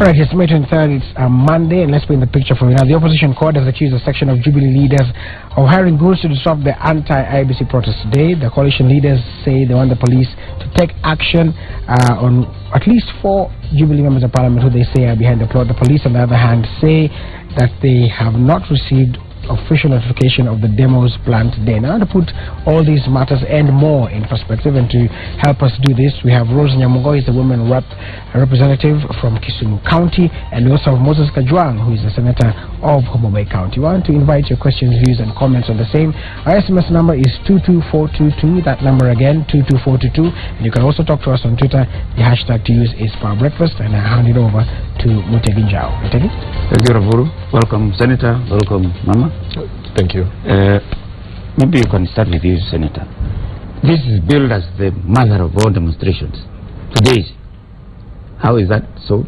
Alright, it's May 23rd, it's Monday, and let's paint the picture for you now. The opposition court has accused a section of Jubilee leaders of hiring groups to disrupt the anti-IEBC protest today. The coalition leaders say they want the police to take action on at least 4 Jubilee members of parliament who they say are behind the plot. The police, on the other hand, say that they have not received official notification of the demos planned today. Now, to put all these matters and more in perspective, and to help us do this, we have Rose Nyamungo, is the women representative from Kisumu County, and we also have Moses Kajwang, who is the senator of Homa Bay County. We want to invite your questions, views, and comments on the same. Our SMS number is 22422. That number again, 22422. And you can also talk to us on Twitter. The hashtag to use is Power Breakfast, and I hand it over to Mutegi Njao. Mutegi? Thank you, Ravuru. Welcome, Senator. Welcome, Mama. Thank you. Maybe you can start with you, Senator. This is billed as the mother of all demonstrations. Today, how is that so?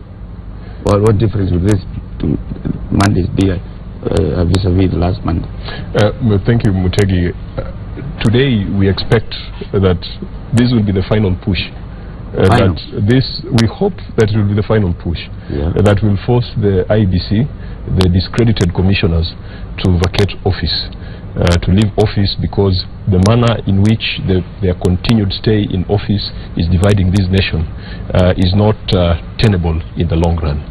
Well, what difference will this to Mondays be vis-a-vis the last Monday? Thank you, Mutegi. Today, we expect that this will be the final push. We hope that it will be the final push that will force the IEBC, the discredited commissioners, to vacate office, to leave office, because the manner in which their continued stay in office is dividing this nation is not tenable in the long run.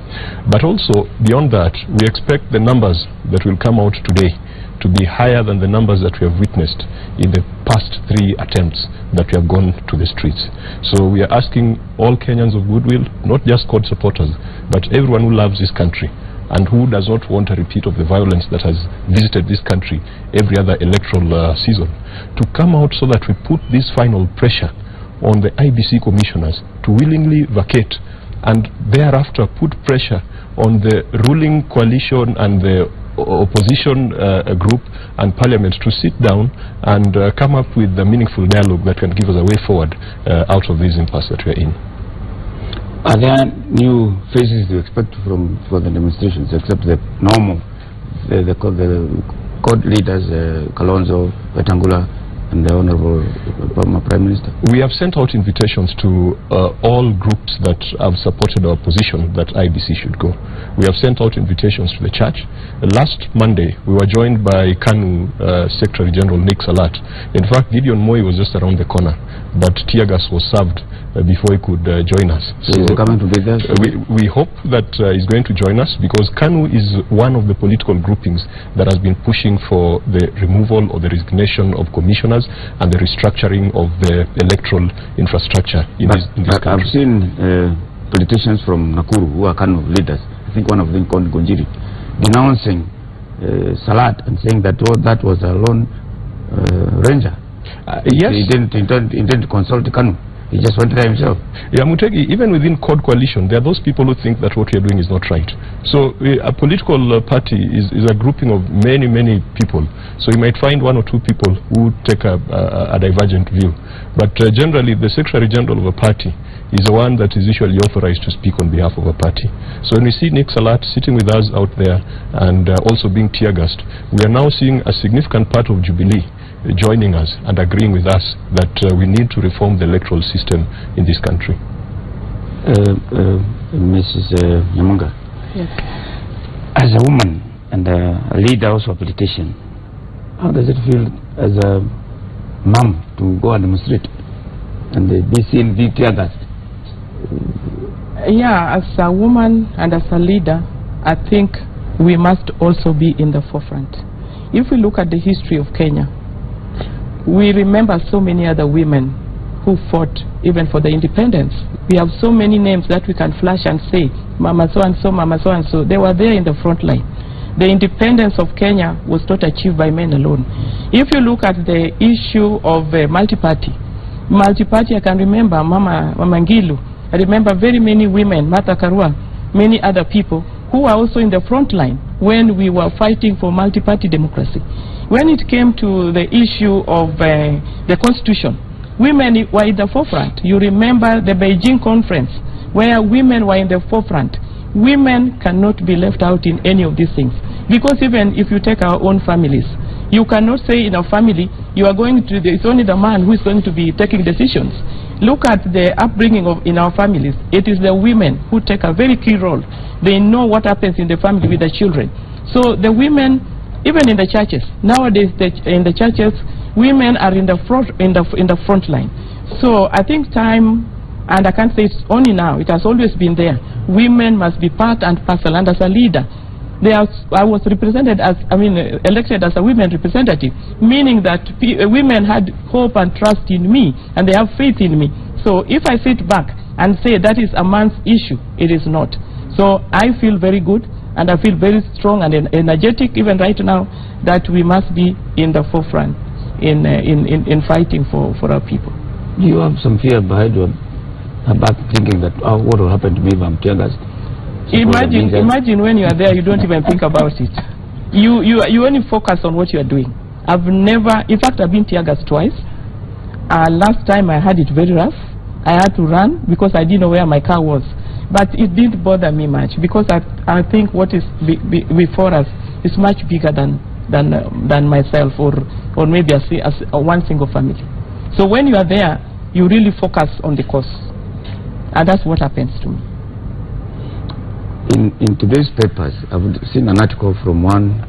But also, beyond that, we expect the numbers that will come out today to be higher than the numbers that we have witnessed in the past 3 attempts that we have gone to the streets. So we are asking all Kenyans of goodwill, not just court supporters, but everyone who loves this country and who does not want a repeat of the violence that has visited this country every other electoral season, to come out so that we put this final pressure on the IEBC commissioners to willingly vacate, and thereafter put pressure on the ruling coalition and the opposition group and parliament to sit down and come up with a meaningful dialogue that can give us a way forward out of this impasse that we are in. Are there new faces you expect for the demonstrations, except the normal, the court leaders, Kalonzo, Wetangula, and the Honorable Prime Minister? We have sent out invitations to all groups that have supported our position that IEBC should go. We have sent out invitations to the church. Last Monday, we were joined by KANU Secretary General Nick Salat. In fact, Gideon Moi was just around the corner, but tear gas was served before he could join us. So coming to be there? We hope that he's going to join us, because KANU is one of the political groupings that has been pushing for the removal or the resignation of commissioners and the restructuring of the electoral infrastructure in this country. I've seen politicians from Nakuru who are KANU leaders, I think one of them called Gonjiri, denouncing Salat and saying that that was a lone ranger. Yes. He didn't intend to consult KANU. He just went there himself. Yeah, Mutegi, even within CORD coalition, there are those people who think that what we are doing is not right. So a political party is a grouping of many, many people. So you might find 1 or 2 people who take a divergent view. But generally, the Secretary General of a party is the one that is usually authorized to speak on behalf of a party. So when we see Nick Salat sitting with us out there and also being tear-gassed, we are now seeing a significant part of Jubilee joining us and agreeing with us that we need to reform the electoral system in this country. Mrs. Nyamunga, yes. As a woman and a leader, also a politician, how does it feel as a mom to go and demonstrate and be seen, be tear-gassed? Yeah, as a woman and as a leader, I think we must also be in the forefront. If we look at the history of Kenya, we remember so many other women who fought even for the independence. We have so many names that we can flash and say, Mama so-and-so, Mama so-and-so. They were there in the front line. The independence of Kenya was not achieved by men alone. If you look at the issue of multi-party, I can remember Mama Ngilu. I remember very many women, Martha Karua, many other people who were also in the front line when we were fighting for multi-party democracy. When it came to the issue of the constitution, women were in the forefront. You remember the Beijing conference where women were in the forefront. Women cannot be left out in any of these things, because even if you take our own families, you cannot say in a family you are going to, it's only the man who is going to be taking decisions. Look at the upbringing in our families. It is the women who take a very key role. They know what happens in the family with the children. So the women, even in the churches, nowadays in the churches, women are in the front line. So I think time, and I can't say it's only now, it has always been there. Women must be part and parcel, and as a leader, I was represented as, elected as a women representative, meaning that women had hope and trust in me, and they have faith in me. So if I sit back and say that is a man's issue, it is not. So I feel very good, and I feel very strong and energetic even right now that we must be in the forefront in fighting for our people. Do you have some fear behind you about thinking that, oh, what will happen to me if I'm tear gassed? Imagine when you are there, you don't even think about it. You only focus on what you are doing. I've never, in fact, I've been tear gassed twice. Last time I had it very rough. I had to run because I didn't know where my car was. But it didn't bother me much because I think what is before us is much bigger than myself or maybe one single family. So when you are there, you really focus on the cause. And that's what happens to me. In today's papers, I've seen an article from one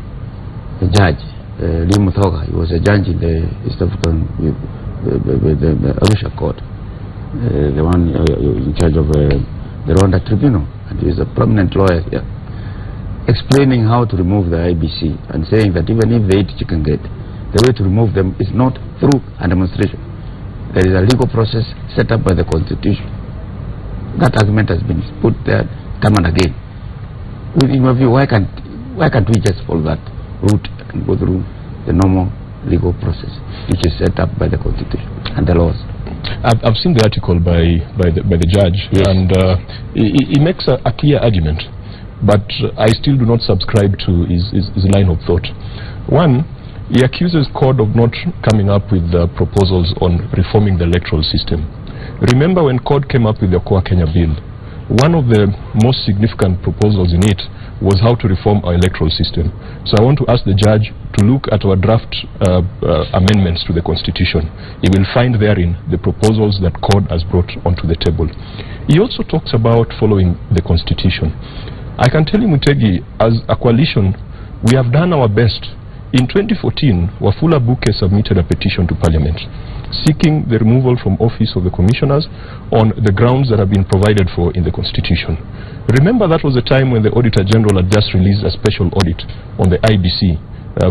judge, Lee Muthoga. He was a judge in the East African, the Arusha court, the one in charge of the Rwanda tribunal, and he is a prominent lawyer here, explaining how to remove the IEBC and saying that even if they eat chicken gate, the way to remove them is not through a demonstration. There is a legal process set up by the Constitution. That argument has been put there time and again. In my view, why can't we just follow that route and go through the normal legal process, which is set up by the Constitution and the laws? I've seen the article by the judge, yes. And he makes a clear argument, but I still do not subscribe to his line of thought. One, he accuses CORD of not coming up with proposals on reforming the electoral system. Remember when CORD came up with the Okoa Kenya bill, one of the most significant proposals in it was how to reform our electoral system. So I want to ask the judge to look at our draft amendments to the Constitution. He will find therein the proposals that CORD has brought onto the table. He also talks about following the Constitution. I can tell you, Mutegi, as a coalition, we have done our best. In 2014, Wafula Buke submitted a petition to Parliament seeking the removal from office of the commissioners on the grounds that have been provided for in the Constitution. Remember, that was a time when the Auditor General had just released a special audit on the IEBC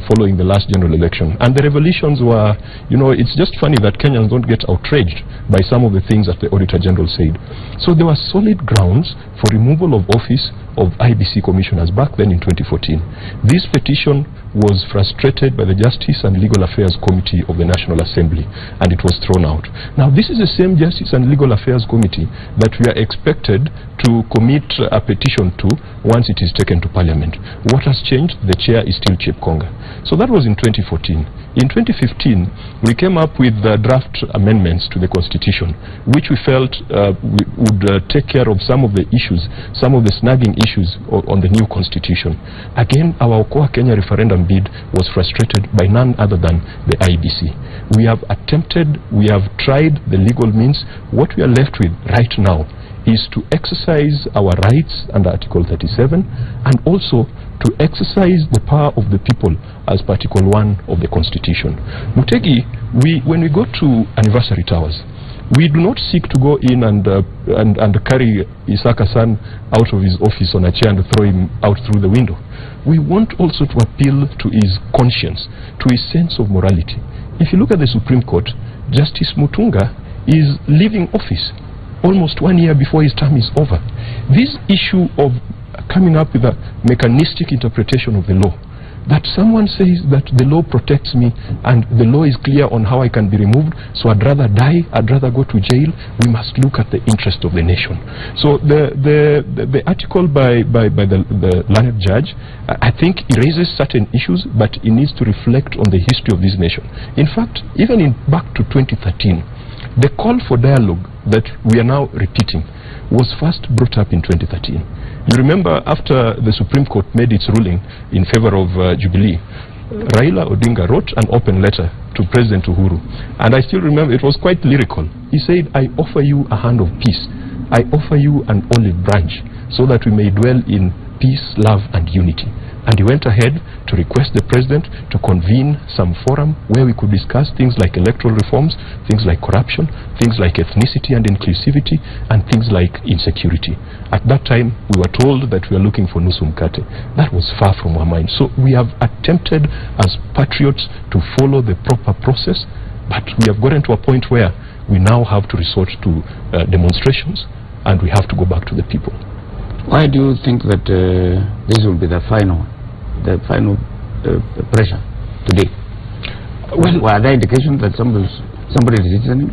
following the last general election. And the revelations were, it's just funny that Kenyans don't get outraged by some of the things that the Auditor General said. So there were solid grounds for removal of office of IEBC commissioners back then in 2014. This petition was frustrated by the Justice and Legal Affairs Committee of the National Assembly, and it was thrown out. Now, this is the same Justice and Legal Affairs Committee that we are expected to commit a petition to once it is taken to Parliament. What has changed? The chair is still Chief Konga. So that was in 2014. In 2015, we came up with draft amendments to the Constitution, which we felt would take care of some of the issues, some of the snagging issues on the new Constitution. Again, our Okoa Kenya referendum bid was frustrated by none other than the IEBC. We have attempted, we have tried the legal means. What we are left with right now is to exercise our rights under Article 37 and also to exercise the power of the people as per Article 1 of the Constitution. Mutegi, when we go to anniversary towers, we do not seek to go in and carry Isaka-san out of his office on a chair and throw him out through the window. We want also to appeal to his conscience, to his sense of morality. If you look at the Supreme Court, Justice Mutunga is leaving office almost 1 year before his term is over. This issue of coming up with a mechanistic interpretation of the law, that someone says that the law protects me and the law is clear on how I can be removed, so I'd rather die, I'd rather go to jail. We must look at the interest of the nation. So the article by the learned judge, I think it raises certain issues, but it needs to reflect on the history of this nation. In fact, even back to 2013, the call for dialogue that we are now repeating was first brought up in 2013. You remember after the Supreme Court made its ruling in favor of Jubilee, Raila Odinga wrote an open letter to President Uhuru, and I still remember it was quite lyrical. He said, "I offer you a hand of peace. I offer you an olive branch so that we may dwell in peace, love and unity." And he went ahead to request the president to convene some forum where we could discuss things like electoral reforms, things like corruption, things like ethnicity and inclusivity, and things like insecurity. At that time, we were told that we were looking for nusu mkate. That was far from our mind. So we have attempted as patriots to follow the proper process, but we have gotten to a point where we now have to resort to demonstrations, and we have to go back to the people. Why do you think that this will be the final pressure today? Well, are there indications that somebody is listening?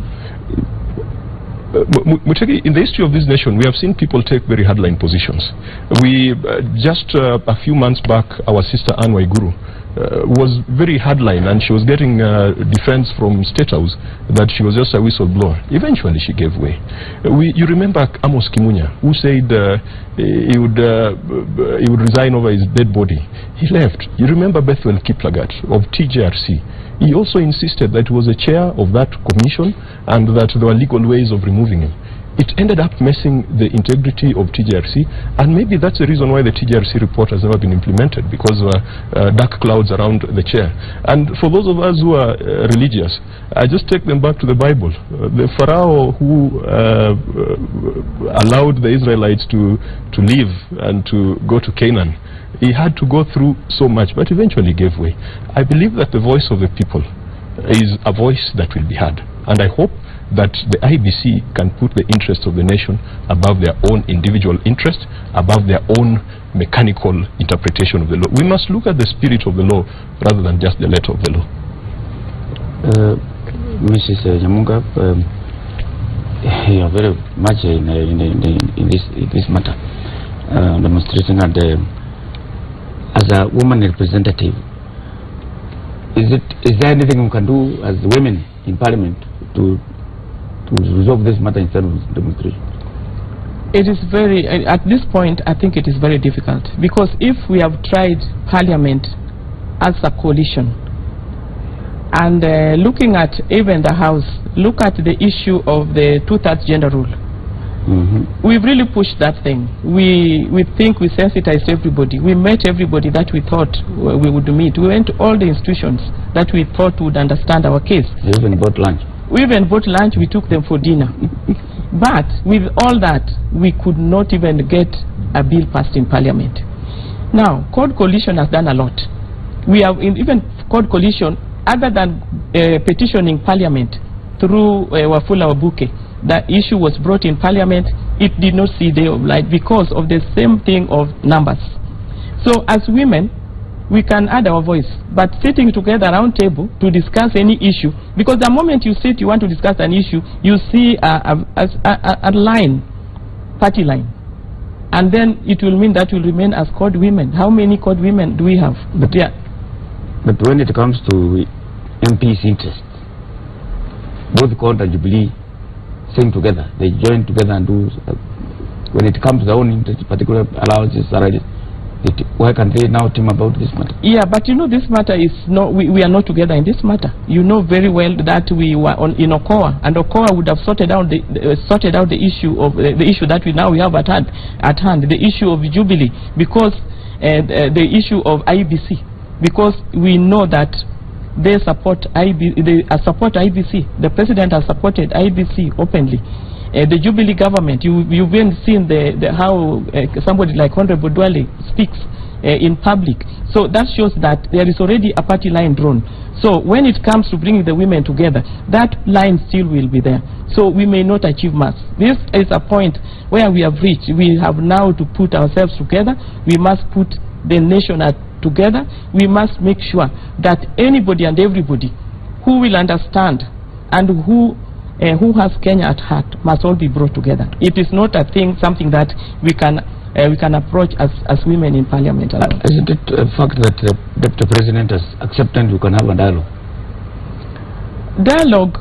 Mutegi, in the history of this nation, we have seen people take very hardline positions. We just a few months back, our sister Anne Waiguru was very hardline, and she was getting defense from State House that she was just a whistleblower. Eventually, she gave way. You remember Amos Kimunya, who said he would resign over his dead body. He left. You remember Bethwel Kiplagat of TJRC. He also insisted that he was a chair of that commission and that there were legal ways of removing him. It ended up messing the integrity of TJRC, and maybe that's the reason why the TJRC report has never been implemented, because dark clouds around the chair. And for those of us who are religious, I just take them back to the Bible. The Pharaoh who allowed the Israelites to live and to go to Canaan, he had to go through so much, but eventually gave way. I believe that the voice of the people is a voice that will be heard, and I hope that the IEBC can put the interests of the nation above their own individual interest, above their own mechanical interpretation of the law. We must look at the spirit of the law rather than just the letter of the law. Mrs. Nyamunga, you are very much in this matter, demonstration, and as a woman representative, is there anything we can do as women in Parliament to resolve this matter instead of demonstration? It is very, at this point, I think it is very difficult, because if we have tried Parliament as a coalition, and looking at even the House, look at the issue of the 2/3 gender rule. We've really pushed that thing. We think we sensitized everybody. We met everybody that we thought we would meet. We went to all the institutions that we thought would understand our case. You even bought lunch. We even bought lunch, we took them for dinner. But with all that, we could not even get a bill passed in Parliament. Now, Code Coalition has done a lot. We have even Code Coalition, other than petitioning Parliament through Wafula Wabuke, the issue was brought in Parliament. It did not see the day of light because of the same thing of numbers. So as women, we can add our voice, but sitting together around table to discuss any issue, because the moment you sit, you want to discuss an issue, you see a line, party line, and then it will mean that will remain as code women. How many code women do we have? But when it comes to MP's interests, both Code and Jubilee sing together. They join together and do. When it comes to their own interest, particular allowances, why can't they now team about this matter? Yeah, but you know, this matter is not. We are not together in this matter. You know very well that we were in Okoa, and Okoa would have sorted out the issue of the issue that we have at hand, the issue of Jubilee, because the issue of IEBC, because we know that they support IEBC. The president has supported IEBC openly. The Jubilee government, you've even seen how somebody like Honorable Dwale speaks in public. So that shows that there is already a party line drawn. So when it comes to bringing the women together, that line still will be there. So we may not achieve much. This is a point where we have reached. We have now to put ourselves together. We must put the nation together. We must make sure that anybody and everybody who will understand and who has Kenya at heart must all be brought together. It is not something that we can approach as women in Parliament alone. Isn't it a fact that the Deputy President has accepted we can have a dialogue? Dialogue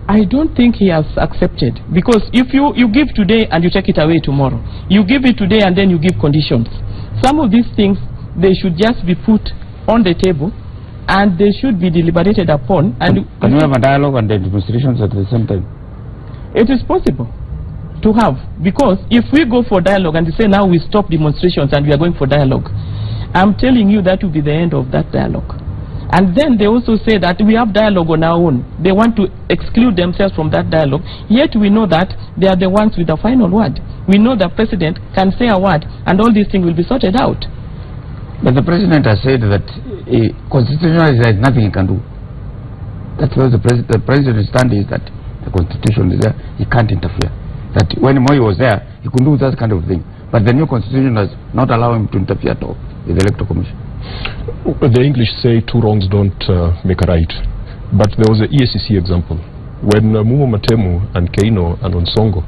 I don't think he has accepted, because if you give today and you take it away tomorrow, you give it today and then you give conditions. Some of these things, they should just be put on the table and they should be deliberated upon. And can you have a dialogue and the demonstrations at the same time? It is possible to have, because if we go for dialogue and they say now we stop demonstrations and we are going for dialogue, I'm telling you that will be the end of that dialogue. And then they also say that we have dialogue on our own. They want to exclude themselves from that dialogue, yet we know that they are the ones with the final word. We know the president can say a word and all these things will be sorted out. But the president has said that constitutionally there is nothing he can do. That's where the president's stand is, that the constitution is there, he can't interfere. That when Moi was there, he could do that kind of thing. But the new constitution does not allow him to interfere at all with the electoral commission. The English say two wrongs don't make a right. But there was an EACC example. When Mumo Matemu and Keino and Onsongo,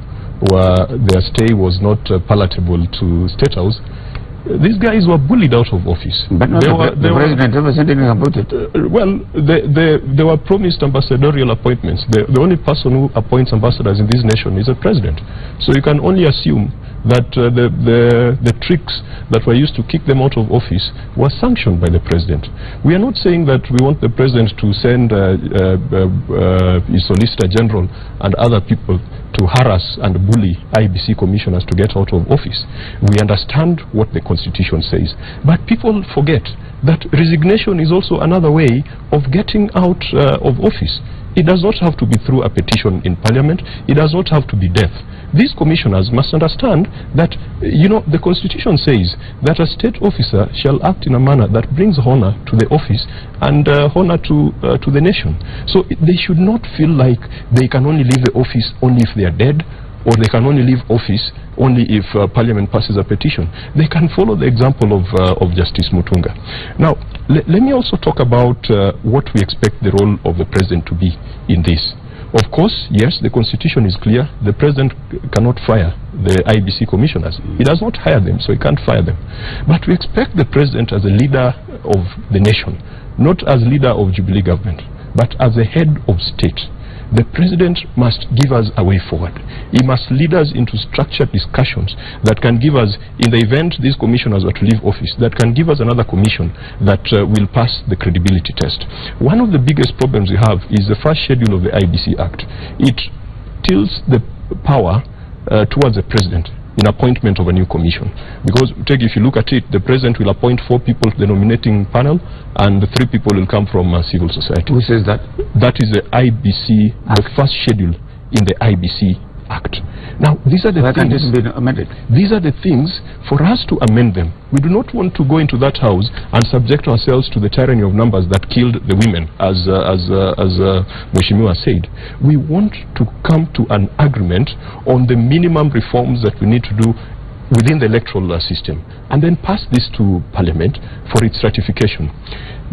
their stay was not palatable to State House, these guys were bullied out of office. But no, the president never said anything about it. Well, they were promised ambassadorial appointments. The only person who appoints ambassadors in this nation is a president. So you can only assume that the tricks that were used to kick them out of office were sanctioned by the president. We are not saying that we want the president to send his Solicitor General and other people to harass and bully IEBC commissioners to get out of office. We understand what the Constitution says, but people forget that resignation is also another way of getting out of office. It does not have to be through a petition in Parliament. It does not have to be death. These commissioners must understand that, you know, the Constitution says that a state officer shall act in a manner that brings honor to the office and honor to the nation. So they should not feel like they can only leave the office only if they are dead, or they can only leave office only if Parliament passes a petition. They can follow the example of Justice Mutunga. Now, let me also talk about what we expect the role of the president to be in this. Of course, yes, the Constitution is clear. The president cannot fire the IEBC commissioners. He does not hire them, so he can't fire them. But we expect the president as a leader of the nation, not as leader of Jubilee government, but as a head of state. The president must give us a way forward. He must lead us into structured discussions that can give us, in the event these commissioners are to leave office, that can give us another commission that will pass the credibility test. One of the biggest problems we have is the first schedule of the IEBC Act. It tilts the power towards the president in appointment of a new commission. Because if you look at it, the president will appoint 4 people to the nominating panel and 3 people will come from civil society. Who says that? That is the IEBC, the first schedule in the IEBC Act. Now, these are the things. This be amended? These are the things for us to amend them. We do not want to go into that house and subject ourselves to the tyranny of numbers that killed the women, as Mheshimiwa said. We want to come to an agreement on the minimum reforms that we need to do within the electoral system, and then pass this to Parliament for its ratification.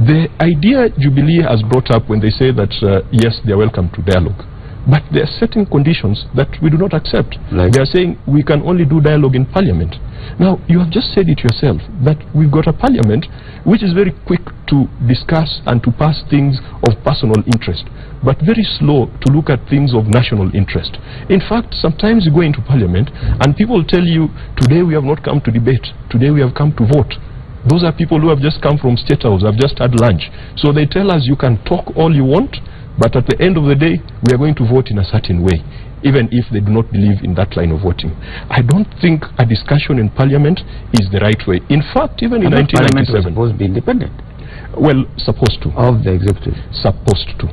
The idea Jubilee has brought up when they say that yes, they are welcome to dialogue, but they are setting conditions that we do not accept. Like? They are saying we can only do dialogue in Parliament. Now, you have just said it yourself, that we've got a Parliament which is very quick to discuss and to pass things of personal interest, but very slow to look at things of national interest. In fact, sometimes you go into Parliament and people tell you, today we have not come to debate, today we have come to vote. Those are people who have just come from State House, have just had lunch. So they tell us you can talk all you want, but at the end of the day, we are going to vote in a certain way, even if they do not believe in that line of voting. I don't think a discussion in Parliament is the right way. In fact, even in 1997... Parliament was supposed to be independent. Well, supposed to. Of the executive. Supposed to.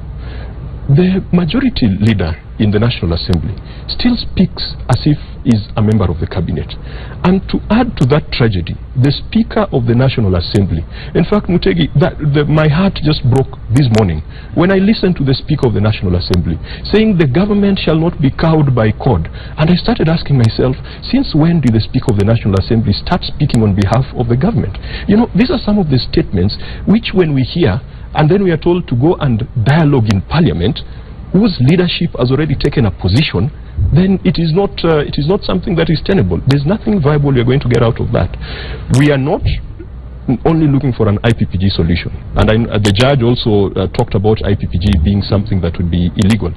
The majority leader in the National Assembly still speaks as if he's a member of the cabinet. And to add to that tragedy, the Speaker of the National Assembly, in fact, Mutegi, my heart just broke this morning when I listened to the Speaker of the National Assembly saying the government shall not be cowed by code. And I started asking myself, since when did the Speaker of the National Assembly start speaking on behalf of the government? You know, these are some of the statements which, when we hear, and then we are told to go and dialogue in Parliament, whose leadership has already taken a position, then it is not something that is tenable. There's nothing viable we are going to get out of that. We are not only looking for an IPPG solution. And the judge also talked about IPPG being something that would be illegal.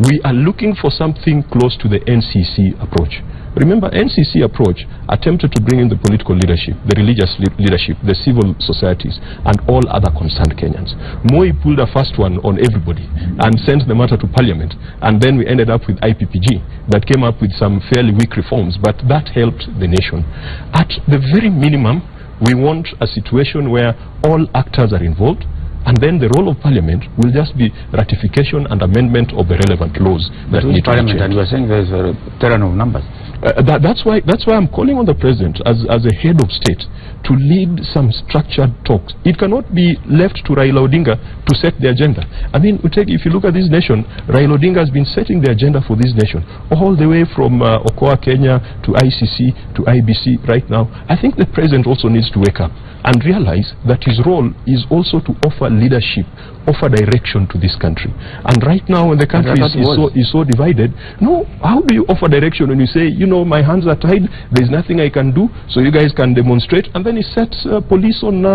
We are looking for something close to the NCC approach. Remember, NCC approach attempted to bring in the political leadership, the religious leadership, the civil societies, and all other concerned Kenyans. Moi pulled a first one on everybody and sent the matter to Parliament, and then we ended up with IPPG that came up with some fairly weak reforms, but that helped the nation. At the very minimum, we want a situation where all actors are involved, and then the role of Parliament will just be ratification and amendment of the relevant laws that need to be changed. And you are saying there is a terrain of numbers. That's why I'm calling on the President as a head of state to lead some structured talks. It cannot be left to Raila Odinga to set the agenda. I mean, if you look at this nation, Raila Odinga has been setting the agenda for this nation all the way from Okoa, Kenya to ICC to IBC right now. I think the President also needs to wake up and realize that his role is also to offer leadership, offer direction to this country. And right now when the country is so divided, no, how do you offer direction when you say, you know, my hands are tied, there's nothing I can do, so you guys can demonstrate, and then he sets police on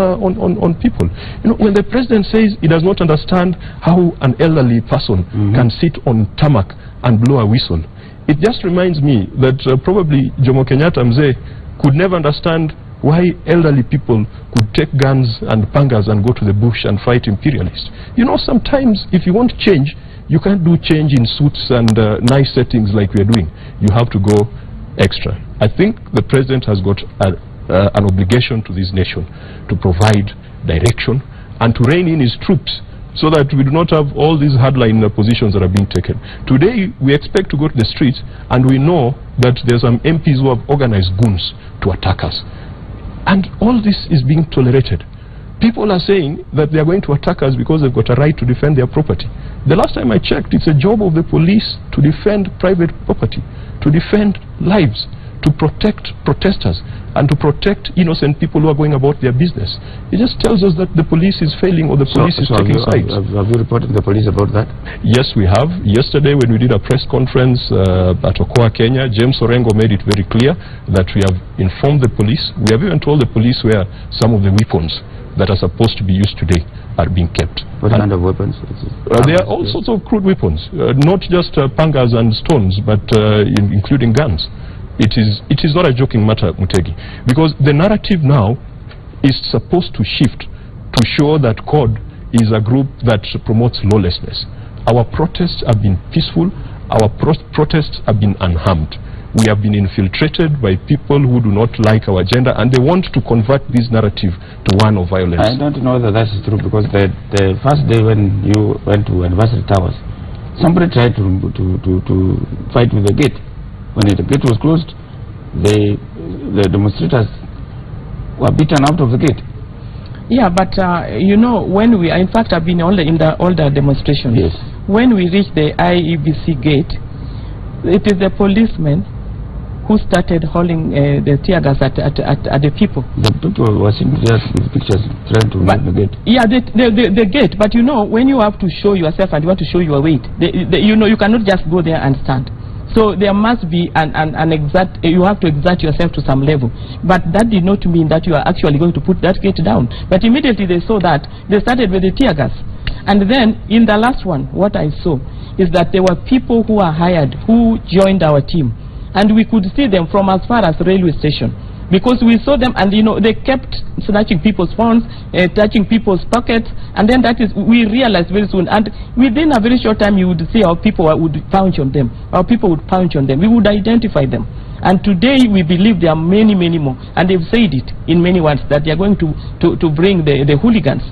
people. You know, when the President says he does not understand how an elderly person can sit on tarmac and blow a whistle, it just reminds me that probably Jomo Kenyatta Mzee could never understand why elderly people could take guns and pangas and go to the bush and fight imperialists. You know, sometimes if you want change, you can't do change in suits and nice settings like we are doing. You have to go extra. I think the President has got an obligation to this nation to provide direction and to rein in his troops so that we do not have all these hardline positions that are being taken. Today, we expect to go to the streets, and we know that there are some MPs who have organized goons to attack us. And all this is being tolerated. People are saying that they are going to attack us because they've got a right to defend their property. The last time I checked, it's a job of the police to defend private property, to defend lives, to protect protesters, and to protect innocent people who are going about their business. It just tells us that the police is failing or the police is taking sides. Have you reported the police about that? Yes, we have. Yesterday when we did a press conference at Okoa, Kenya, James Orengo made it very clear that we have informed the police. We have even told the police where some of the weapons that are supposed to be used today are being kept. What kind of weapons? There are all sorts of crude weapons, not just pangas and stones, but including guns. It is not a joking matter, Mutegi, because the narrative now is supposed to shift to show that CORD is a group that promotes lawlessness. Our protests have been peaceful, our protests have been unharmed. We have been infiltrated by people who do not like our agenda, and they want to convert this narrative to one of violence. I don't know that that's true, because the first day when you went to Anniversary Towers, somebody tried to fight with the gate. When the gate was closed, the demonstrators were beaten out of the gate. Yeah, but you know, when we, in fact, I've been in all the demonstrations. Yes. When we reached the IEBC gate, it is the policemen who started hauling the tear gas at the people. The people were seeing just with pictures trying to move the gate. Yeah, the gate. But you know, when you have to show yourself and you want to show your weight, you know, you cannot just go there and stand. So there must be an exact, you have to exert yourself to some level. But that did not mean that you are actually going to put that gate down. But immediately they saw that, they started with the tear gas. And then in the last one, what I saw is that there were people who are hired, who joined our team. And we could see them from as far as the railway station. Because we saw them, and you know, they kept snatching people's phones, touching people's pockets, and then that is, we realized very soon, and within a very short time you would see our people would pounce on them, we would identify them. And today we believe there are many, many more, and they've said it in many words, that they are going to bring the hooligans.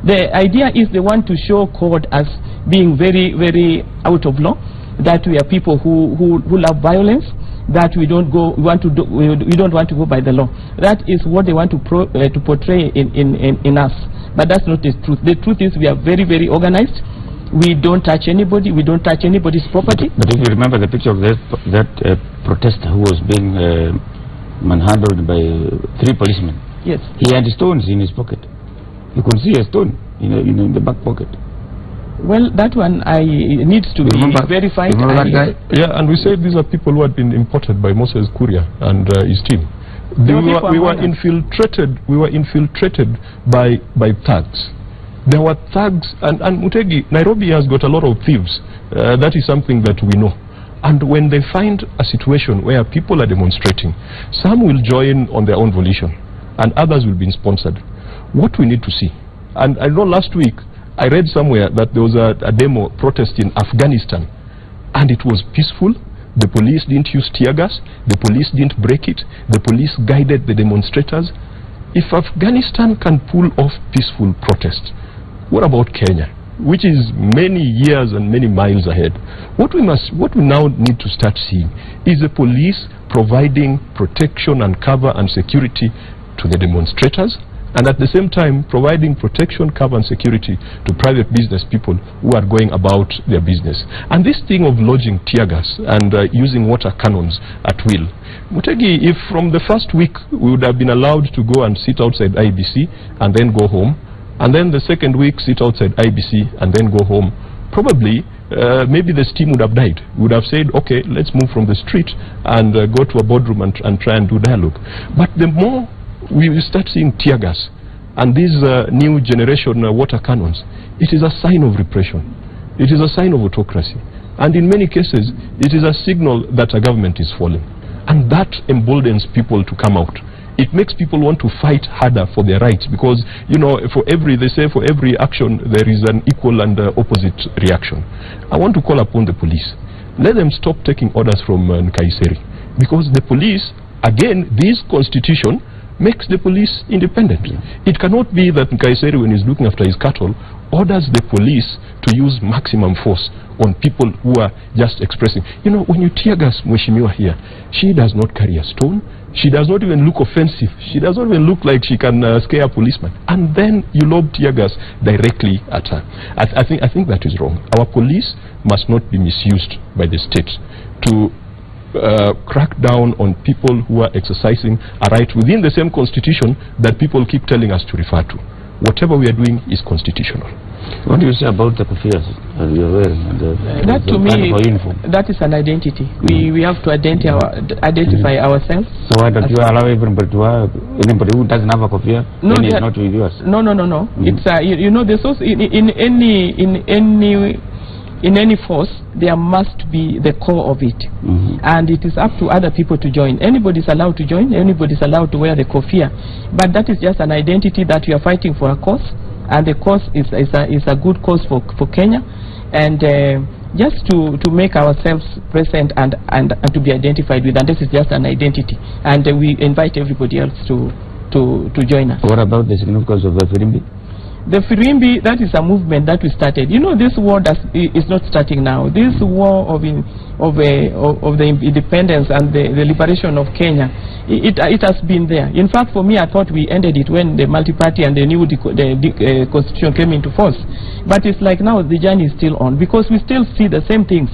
The idea is they want to show CORD as being very, very out of law, that we are people who love violence, that we don't want to go by the law. That is what they want to portray in us. But that's not the truth. The truth is we are very, very organized. We don't touch anybody. We don't touch anybody's property. But if you remember the picture of that protester who was being manhandled by 3 policemen. Yes. He had stones in his pocket. You could see a stone in the back pocket. Well, that one needs to be verified. Remember that guy? Yeah, and we said these are people who had been imported by Moses Kuria and his team. We were infiltrated by thugs. There were thugs, and Mutegi, Nairobi has got a lot of thieves. That is something that we know. And when they find a situation where people are demonstrating, some will join on their own volition, and others will be sponsored. What we need to see, and I know last week I read somewhere that there was a demo protest in Afghanistan, and it was peaceful. The police didn't use tear gas, the police didn't break it, the police guided the demonstrators. If Afghanistan can pull off peaceful protest, what about Kenya, which is many years and many miles ahead? What we now need to start seeing is the police providing protection and cover and security to the demonstrators, and at the same time providing protection, cover and security to private business people who are going about their business. And this thing of lodging tear gas and using water cannons at will, Mutegi, if from the first week we would have been allowed to go and sit outside IEBC and then go home, and then the second week sit outside IEBC and then go home, probably maybe the steam would have died. We would have said, okay, let's move from the street and go to a boardroom and try and do dialogue. But the more we start seeing tear gas and these new generation water cannons, it is a sign of repression. It is a sign of autocracy. And in many cases, it is a signal that a government is falling. And that emboldens people to come out. It makes people want to fight harder for their rights, because, you know, they say for every action there is an equal and opposite reaction. I want to call upon the police. Let them stop taking orders from Nkaiseri, because the police, again, this constitution makes the police independent. It cannot be that Nkaiseri, when he's looking after his cattle, orders the police to use maximum force on people who are just expressing. You know, when you tear gas Mheshimiwa here, she does not carry a stone. She does not even look offensive. She does not even look like she can scare a policeman. And then you lob tear gas directly at her. I think that is wrong. Our police must not be misused by the state to crack down on people who are exercising a right within the same constitution that people keep telling us to refer to. Whatever we are doing is constitutional. What do you say about the kufias you are wearing? That to me, that is an identity. We have to identify ourselves. So why don't you allow everybody to wear? Anybody who doesn't have a kufia, no, then is not with yours. No. It's you know, there's also in any force there must be the core of it, and it is up to other people to join. Anybody is allowed to join, anybody is allowed to wear the kofia, but that is just an identity that we are fighting for a cause, and the cause is a good cause for Kenya, and just to make ourselves present and to be identified with, and this is just an identity, and we invite everybody else to join us. What about the significance of the Firimbi? The Firimbi, that is a movement that we started. You know, this war is not starting now. This war of the independence and the liberation of Kenya, it has been there. In fact, for me, I thought we ended it when the multi-party and the new constitution came into force. But it's like now the journey is still on, because we still see the same things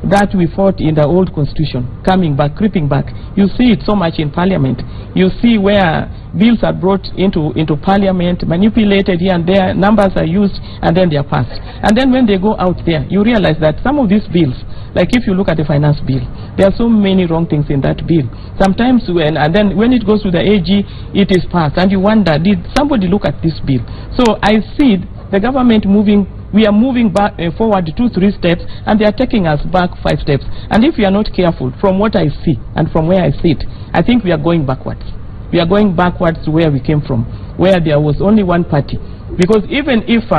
that we fought in the old constitution coming back, creeping back. You see it so much in parliament. You see where bills are brought into parliament, manipulated here and there, numbers are used, and then they are passed. And then when they go out there, you realize that some of these bills, like if you look at the finance bill, there are so many wrong things in that bill. Sometimes and then when it goes to the AG, it is passed, and you wonder, did somebody look at this bill? So I see the government moving. We are moving back forward 2-3 steps, and they are taking us back 5 steps. And if we are not careful, from what I see and from where I sit, I think we are going backwards. We are going backwards to where we came from, where there was only one party. Because even if,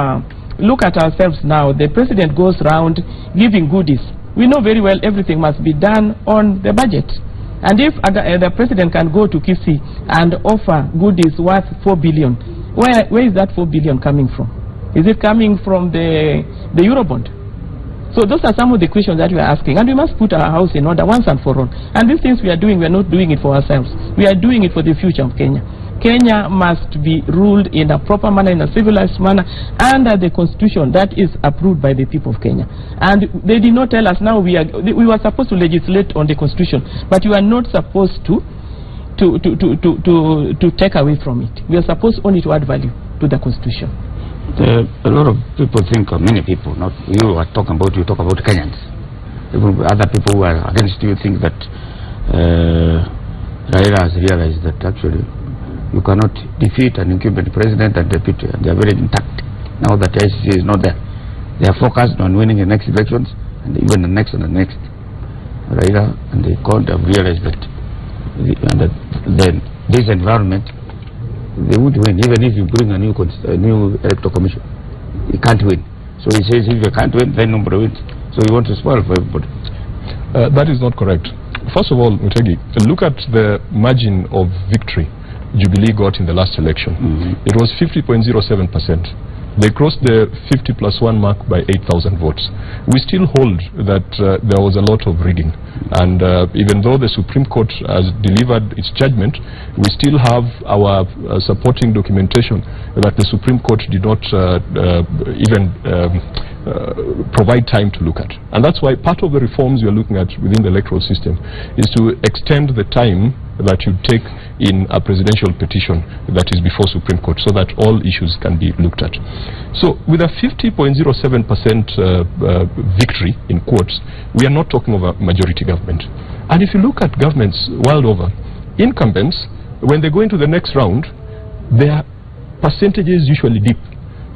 look at ourselves now, the president goes around giving goodies. We know very well everything must be done on the budget. And if the president can go to Kisii and offer goodies worth 4 billion, where is that 4 billion coming from? Is it coming from the Eurobond? So those are some of the questions that we are asking, and we must put our house in order once and for all. And these things we are doing, we are not doing it for ourselves. We are doing it for the future of Kenya. Kenya must be ruled in a proper manner, in a civilized manner, under the constitution that is approved by the people of Kenya. And they did not tell us now we were supposed to legislate on the constitution, but you are not supposed to take away from it. We are supposed only to add value to the constitution. A lot of people think, many people, not you are talking about, you talk about Kenyans. Other people who are against you think that Raila has realized that actually you cannot defeat an incumbent president and deputy, and they are very intact. Now that the ICC is not there, they are focused on winning the next elections and even the next and the next. Raila and the court have realized that, this environment, they won't win. Even if you bring a new electoral commission, you can't win. So he says if you can't win, then nobody wins. So you want to spoil for everybody. That is not correct. First of all, Mutegi, look at the margin of victory Jubilee got in the last election. It was 50.07%. They crossed the 50+1 mark by 8,000 votes. We still hold that there was a lot of rigging, and even though the Supreme Court has delivered its judgment, we still have our supporting documentation that the Supreme Court did not even provide time to look at. And that's why part of the reforms we are looking at within the electoral system is to extend the time that you take in a presidential petition that is before Supreme Court, so that all issues can be looked at. So with a 50.07% victory in quotes, we are not talking of a majority government. And if you look at governments world over, incumbents, when they go into the next round, their percentages usually dip.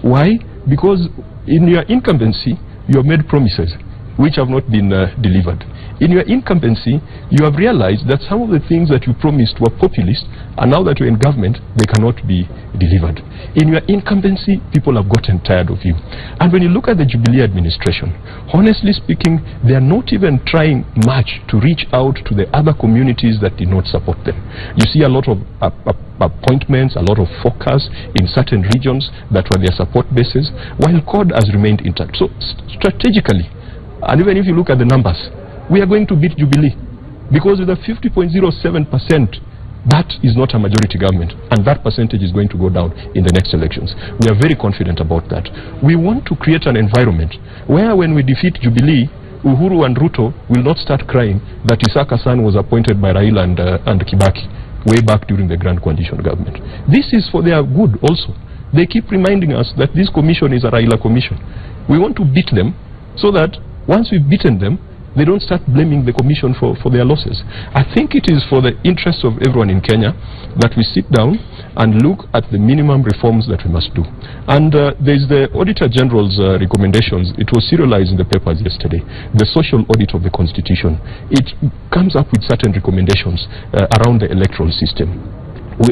Why? Because in your incumbency, you have made promises which have not been delivered. In your incumbency, you have realized that some of the things that you promised were populist, and now that you're in government, they cannot be delivered. In your incumbency, people have gotten tired of you. And when you look at the Jubilee administration, honestly speaking, they are not even trying much to reach out to the other communities that did not support them. You see a lot of appointments, a lot of focus in certain regions that were their support bases, while CORD has remained intact. So strategically, and even if you look at the numbers, we are going to beat Jubilee, because with a 50.07%, that is not a majority government, and that percentage is going to go down in the next elections. We are very confident about that. We want to create an environment where when we defeat Jubilee, Uhuru and Ruto will not start crying that Isaka-san was appointed by Raila and Kibaki way back during the Grand Coalition government. This is for their good also. They keep reminding us that this commission is a Raila commission. We want to beat them so that once we've beaten them, they don't start blaming the commission for their losses. I think it is for the interest of everyone in Kenya that we sit down and look at the minimum reforms that we must do. And there's the Auditor General's recommendations. It was serialized in the papers yesterday. The social audit of the Constitution. It comes up with certain recommendations around the electoral system.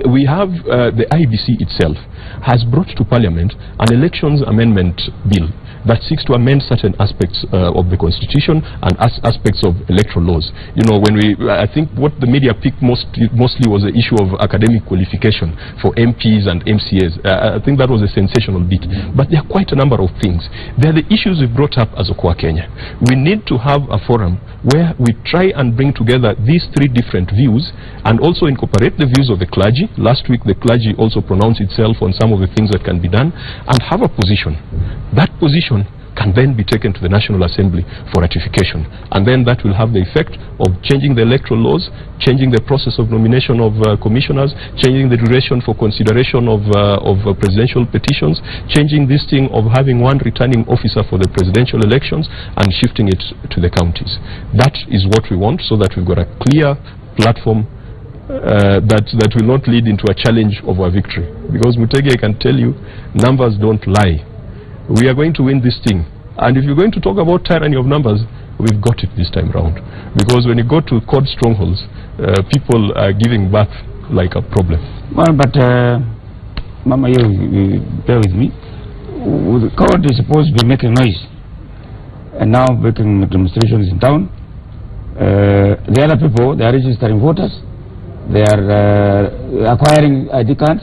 We have the IEBC itself has brought to Parliament an elections amendment bill that seeks to amend certain aspects of the Constitution and aspects of electoral laws. You know, when I think what the media picked mostly was the issue of academic qualification for MPs and MCAs. I think that was a sensational bit. But there are quite a number of things. There are the issues we brought up as Okoa Kenya. We need to have a forum where we try and bring together these three different views and also incorporate the views of the clergy. Last week the clergy also pronounced itself on some of the things that can be done, and have a position. That position can then be taken to the National Assembly for ratification, and then that will have the effect of changing the electoral laws, changing the process of nomination of commissioners, changing the duration for consideration of presidential petitions, changing this thing of having one returning officer for the presidential elections and shifting it to the counties. That is what we want, so that we've got a clear platform that will not lead into a challenge of our victory. Because Mutegi, I can tell you, numbers don't lie. We are going to win this thing. And if you're going to talk about tyranny of numbers, we've got it this time round. Because when you go to CORD strongholds, people are giving birth like a problem. Well, but Mama, you bear with me. The CORD is supposed to be making noise, and now making demonstrations in town. The other people, they are registering voters. They are acquiring ID cards.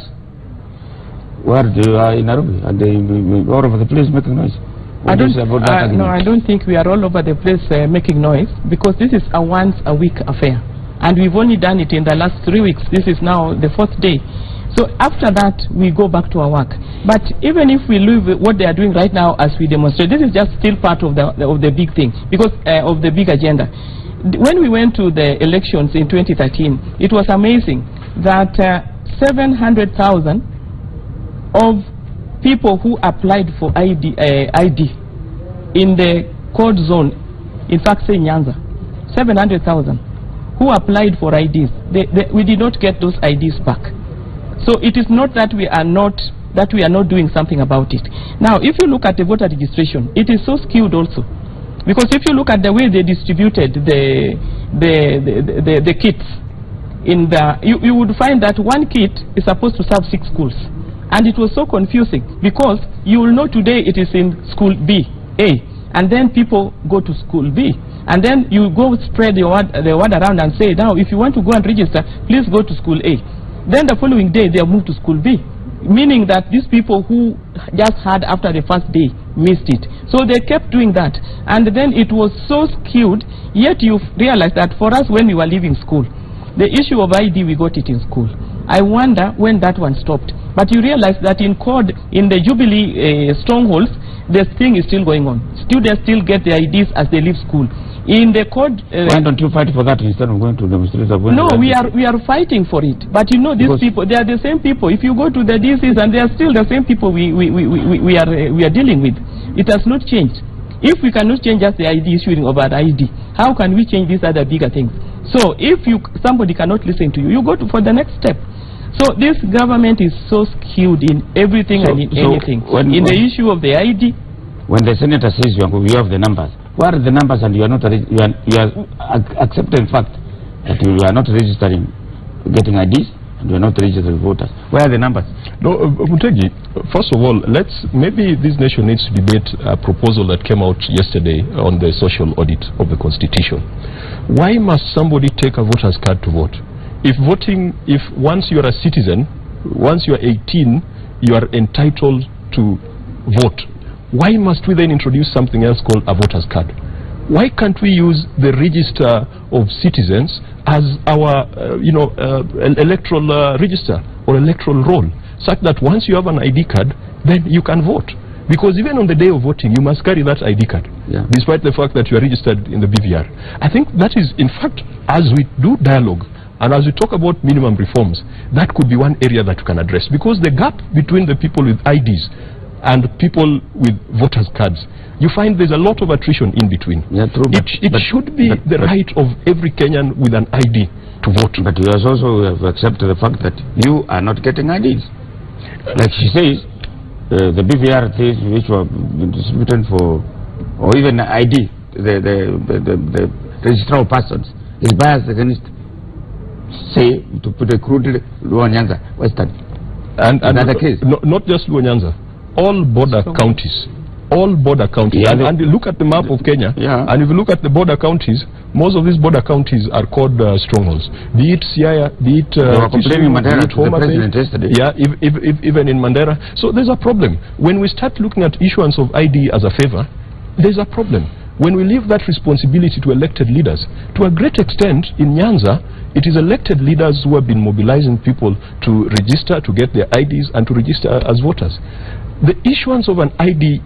Where they are in Nairobi, and they all over the place making noise. I don't think we are all over the place making noise, because this is a once-a-week affair, and we've only done it in the last 3 weeks. This is now the 4th day. So after that, we go back to our work. But even if we leave what they are doing right now as we demonstrate, this is just still part of the big thing, because of the big agenda. When we went to the elections in 2013, it was amazing that 700,000 of people who applied for ID in the CORD zone, in fact say Nyanza, 700,000 who applied for IDs, we did not get those IDs back. So it is not that we are not doing something about it. Now, if you look at the voter registration, it is so skewed also, because if you look at the way they distributed the kits, you would find that one kit is supposed to serve 6 schools, and it was so confusing because you will know today it is in school B, A, and then people go to school B, and then you go spread the word around and say, now if you want to go and register, please go to school A. Then the following day they are moved to school B, meaning that these people who just had after the first day missed it. So they kept doing that, and then it was so skewed. Yet you realize that for us, when we were leaving school, the issue of ID, we got it in school. I wonder when that one stopped. But you realize that in CORD, in the Jubilee strongholds, the thing is still going on. Students still get their IDs as they leave school. In the CORD, why don't you fight for that instead of going to demonstrate? No, we are fighting for it. But you know, these people, they are the same people. If you go to the DCs, and they are still the same people we are dealing with. It has not changed. If we cannot change just the ID issuing of an ID, how can we change these other bigger things? So if somebody cannot listen to you, you go for the next step. So this government is so skewed in everything and in anything. In the issue of the ID. When the senator says you have the numbers, where are the numbers, and you are accepting fact that you are not registering, getting IDs, and you are not registering voters? Where are the numbers? No, Mutegi, first of all, maybe this nation needs to debate a proposal that came out yesterday on the social audit of the Constitution. Why must somebody take a voter's card to vote? If once you are a citizen, once you are 18, you are entitled to vote. Why must we then introduce something else called a voter's card? Why can't we use the register of citizens as our electoral register or electoral roll, such that once you have an ID card, then you can vote? Because even on the day of voting, you must carry that ID card, despite the fact that you are registered in the BVR. I think that is, in fact, as we do dialogue and as we talk about minimum reforms, that could be one area that we can address, because the gap between the people with IDs and people with voters' cards, you find there's a lot of attrition in between. Yeah, true. It should be the right of every Kenyan with an ID to vote. But you also have accepted the fact that you are not getting IDs. Like she says, the BVR things which were distributed for, or even ID, the registrar of persons is biased against, say, to put a crude Luo Nyanza, Western. And another case. Not just Luo Nyanza. All border counties. All border counties. Yeah, and you look at the map of Kenya, and if you look at the border counties, most of these border counties are called strongholds. Be it Siaya, be it Mandera to the president yesterday. Yeah, even in Mandera. So there's a problem. When we start looking at issuance of ID as a favor, there's a problem. When we leave that responsibility to elected leaders, to a great extent in Nyanza, it is elected leaders who have been mobilizing people to register, to get their IDs, and to register as voters. The issuance of an ID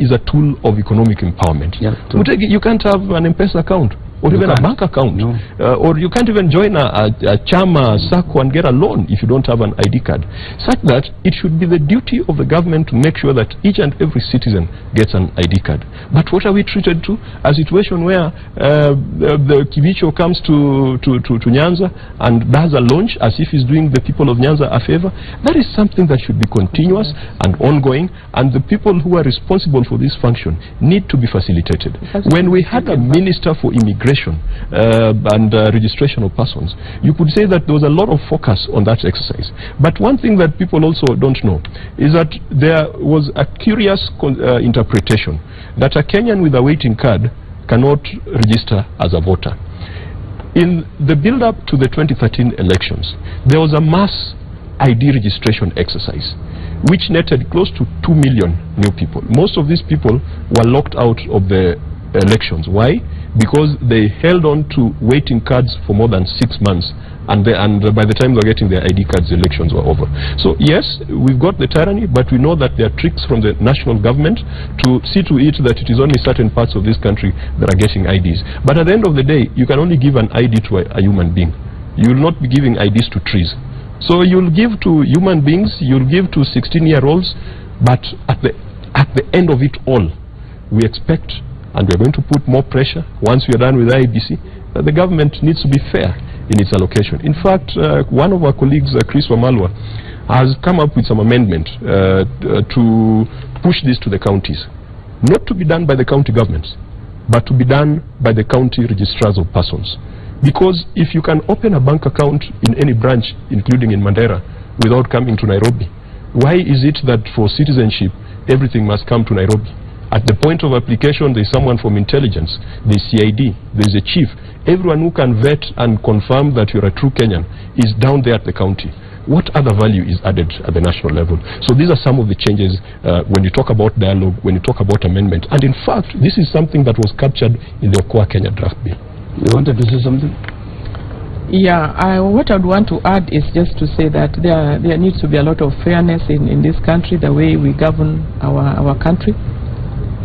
is a tool of economic empowerment. Yeah, you can't have an M-Pesa account, or even a bank account, or you can't even join a chama, SACCO, and get a loan if you don't have an ID card. Such that it should be the duty of the government to make sure that each and every citizen gets an ID card. But what are we treated to? A situation where the Kibicho comes to Nyanza and does a launch as if he's doing the people of Nyanza a favor. That is something that should be continuous and ongoing, and the people who are responsible for this function need to be facilitated. When we had a minister for immigration and registration of persons, you could say that there was a lot of focus on that exercise. But one thing that people also don't know is that there was a curious interpretation that a Kenyan with a waiting card cannot register as a voter. In the build-up to the 2013 elections, there was a mass ID registration exercise which netted close to 2 million new people. Most of these people were locked out of the elections. Why? Because they held on to waiting cards for more than 6 months, and by the time they were getting their ID cards, the elections were over. So yes, we've got the tyranny, but we know that there are tricks from the national government to see to it that it is only certain parts of this country that are getting IDs. But at the end of the day, you can only give an ID to a human being. You will not be giving IDs to trees. So you'll give to human beings, you'll give to 16-year-olds, but at the end of it all, we expect, and we're going to put more pressure once we are done with IEBC, that the government needs to be fair in its allocation. In fact, one of our colleagues, Chris Wamalwa, has come up with some amendment to push this to the counties. Not to be done by the county governments, but to be done by the county registrars of persons. Because if you can open a bank account in any branch, including in Mandera, without coming to Nairobi, why is it that for citizenship, everything must come to Nairobi? At the point of application, there's someone from intelligence, there's CID, there's a chief. Everyone who can vet and confirm that you're a true Kenyan is down there at the county. What other value is added at the national level? So these are some of the changes when you talk about dialogue, when you talk about amendment. And in fact, this is something that was captured in the Okoa Kenya draft bill. You wanted to say something? Yeah, what I would want to add is just to say that there needs to be a lot of fairness in this country, the way we govern our country.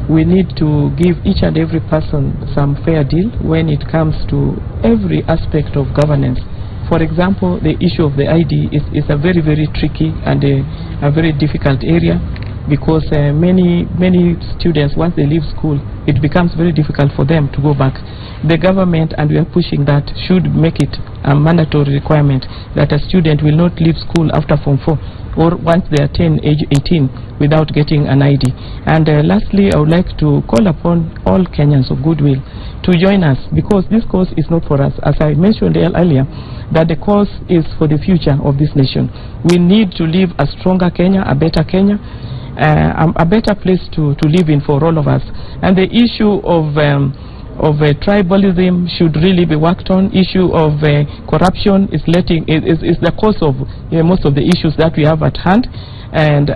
We need to give each and every person some fair deal when it comes to every aspect of governance. For example, the issue of the ID is a very, very tricky and a very difficult area, because many students, once they leave school, it becomes very difficult for them to go back. The government, and we are pushing that, should make it a mandatory requirement that a student will not leave school after Form 4 or once they attain age 18 without getting an ID. And lastly, I would like to call upon all Kenyans of goodwill to join us, because this cause is not for us. As I mentioned earlier, that the cause is for the future of this nation. We need to live a stronger Kenya, a better Kenya, a better place to live in for all of us. And the issue of tribalism should really be worked on. Issue of corruption is the cause of most of the issues that we have at hand, and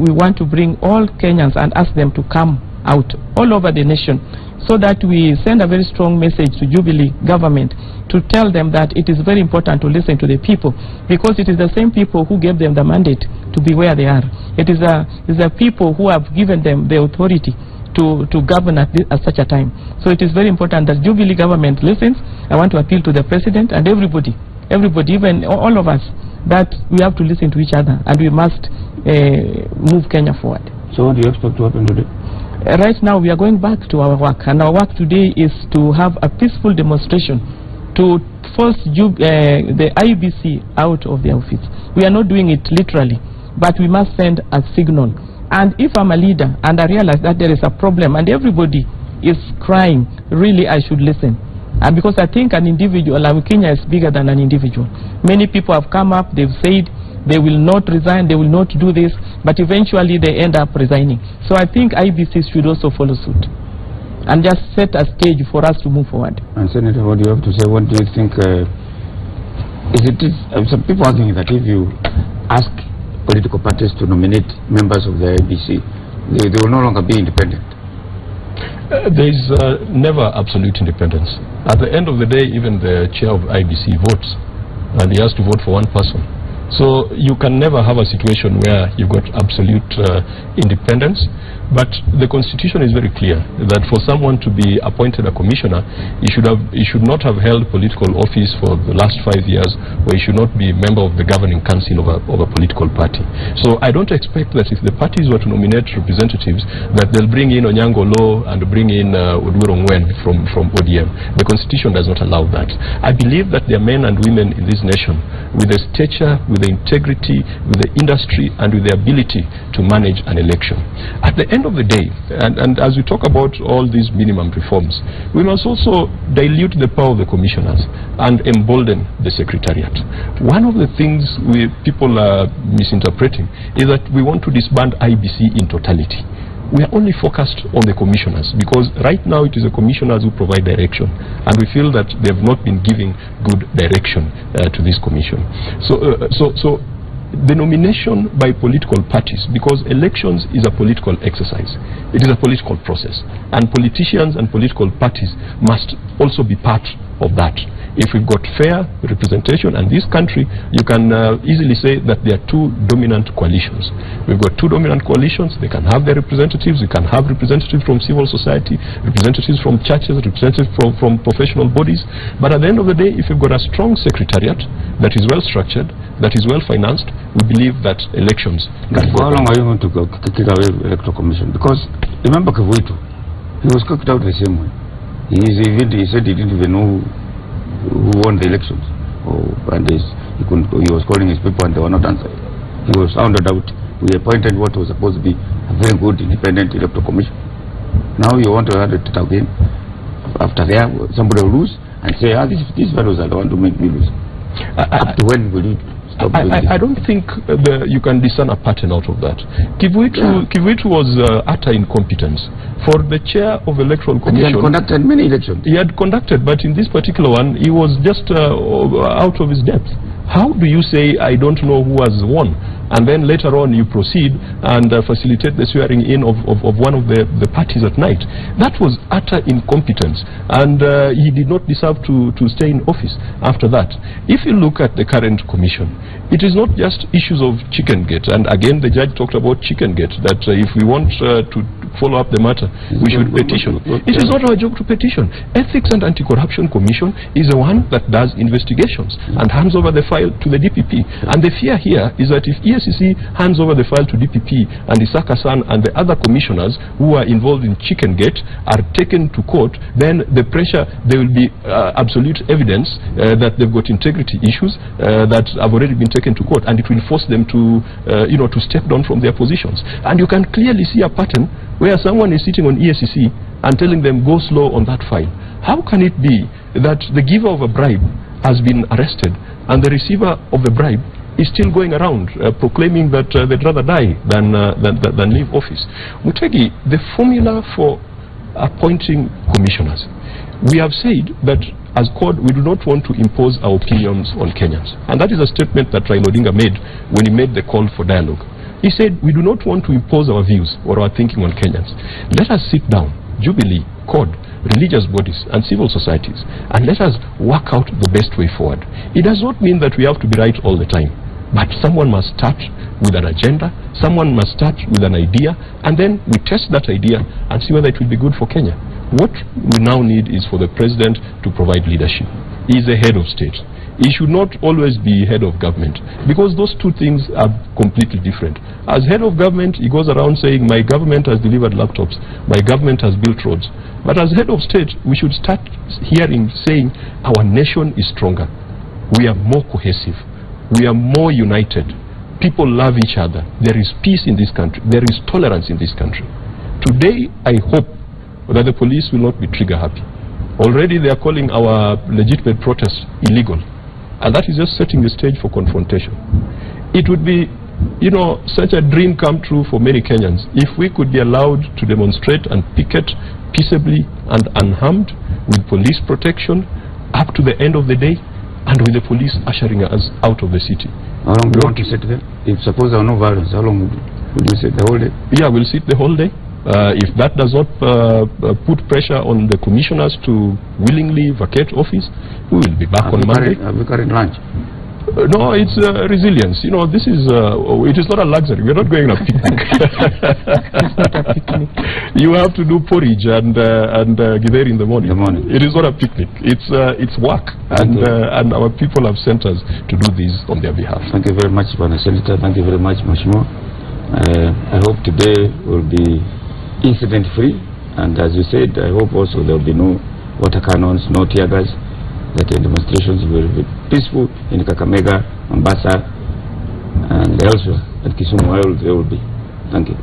we want to bring all Kenyans and ask them to come out all over the nation, so that we send a very strong message to Jubilee government to tell them that it is very important to listen to the people, because it is the same people who gave them the mandate to be where they are. It is the people who have given them the authority to govern at such a time. So it is very important that Jubilee government listens. I want to appeal to the president and everybody, even all of us, that we have to listen to each other, and we must move Kenya forward. So what do you expect to happen today? Right now we are going back to our work, and our work today is to have a peaceful demonstration to force the IEBC out of their office. We are not doing it literally, but we must send a signal. And if I'm a leader and I realize that there is a problem and everybody is crying, really I should listen. And because I think an individual, Kenya is bigger than an individual. Many people have come up, they've said they will not resign, they will not do this, but eventually they end up resigning. So I think IEBC should also follow suit and just set a stage for us to move forward. And Senator, what do you have to say? What do you think? Some people are thinking that if you ask political parties to nominate members of the IEBC, they will no longer be independent. There is never absolute independence. At the end of the day, even the chair of IEBC votes, and he has to vote for one person. So you can never have a situation where you've got absolute independence. But the Constitution is very clear that for someone to be appointed a commissioner, he should not have held political office for the last 5 years, or he should not be a member of the governing council of a political party. So I don't expect that if the parties were to nominate representatives, that they'll bring in Onyango Law and bring in Odwero Ngwen from ODM. The Constitution does not allow that. I believe that there are men and women in this nation with the stature, with the integrity, with the industry, and with the ability to manage an election. At the end of the day, and as we talk about all these minimum reforms, we must also dilute the power of the commissioners and embolden the secretariat. One of the things people are misinterpreting is that we want to disband IEBC in totality. We are only focused on the commissioners, because right now it is the commissioners who provide direction, and we feel that they have not been giving good direction to this commission. So the nomination by political parties, because elections is a political exercise, it is a political process, and politicians and political parties must also be part of that. If we've got fair representation, and this country, you can easily say that there are two dominant coalitions. We've got two dominant coalitions. They can have their representatives. We can have representatives from civil society, representatives from churches, representatives from professional bodies. But at the end of the day, if you've got a strong secretariat that is well structured, that is well financed, we believe that elections can go. How long are you going to kick away the electoral commission? Because remember Kavuito, he was kicked out the same way. He said he didn't even know who won the elections. And he was calling his people and they were not answering. He was sounded out. We appointed what was supposed to be a very good independent electoral commission. Now you want to have it again. After there, somebody will lose and say, these fellows are the ones who make me lose. Up to when will you stop doing this? I don't think you can discern a pattern out of that. Kivuitu was utter incompetence. For the chair of electoral commission, he had conducted many elections. He had conducted, but in this particular one, he was just out of his depth. How do you say, I don't know who has won, and then later on you proceed and facilitate the swearing in of one of the parties at night? That was utter incompetence, and he did not deserve to stay in office after that. If you look at the current commission, it is not just issues of chicken gate, and again the judge talked about chicken gate, that if we want to follow up the matter, we should petition. It is not our job to petition. Ethics and Anti-Corruption Commission is the one that does investigations and hands over the file to the DPP. And the fear here is that if EACC hands over the file to DPP and Isaka-san and the other commissioners who are involved in chicken gate are taken to court, then the pressure, there will be absolute evidence that they've got integrity issues that have already been taken to court, and it will force them to to step down from their positions. And you can clearly see a pattern where someone is sitting on EACC and telling them go slow on that file. How can it be that the giver of a bribe has been arrested and the receiver of the bribe is still going around proclaiming that they'd rather die than leave office? Mutegi, the formula for appointing commissioners, we have said that as CORD, we do not want to impose our opinions on Kenyans. And that is a statement that Rhino made when he made the call for dialogue. He said, we do not want to impose our views or our thinking on Kenyans. Let us sit down, Jubilee, CORD, religious bodies and civil societies, and let us work out the best way forward. It does not mean that we have to be right all the time, but someone must start with an agenda, someone must start with an idea, and then we test that idea and see whether it will be good for Kenya. What we now need is for the president to provide leadership. He is the head of state. He should not always be head of government, because those two things are completely different. As head of government, he goes around saying, my government has delivered laptops, my government has built roads. But as head of state, we should start hearing saying, our nation is stronger, we are more cohesive, we are more united, people love each other, there is peace in this country, there is tolerance in this country. Today, I hope that the police will not be trigger happy. Already they are calling our legitimate protests illegal. And that is just setting the stage for confrontation. It would be, such a dream come true for many Kenyans if we could be allowed to demonstrate and picket peaceably and unharmed, with police protection up to the end of the day, and with the police ushering us out of the city. How long do you want to sit there? If suppose there are no violence, how long would you sit the whole day? Yeah, we'll sit the whole day. If that does not put pressure on the commissioners to willingly vacate office, we will be back on Monday. Have you carried lunch? No, it's resilience. This is it is not a luxury. We're not going on a picnic. It's not a picnic. You have to do porridge and githeri in the morning. It is not a picnic. It's work, and our people have sent us to do this on their behalf. Thank you very much, Mr. Senator. Thank you very much, Mashmo. I hope today will be incident-free, and as you said, I hope also there will be no water cannons, no tear gas, that the demonstrations will be peaceful in Kakamega, Mombasa, and elsewhere, at Kisumu, where they will be. Thank you.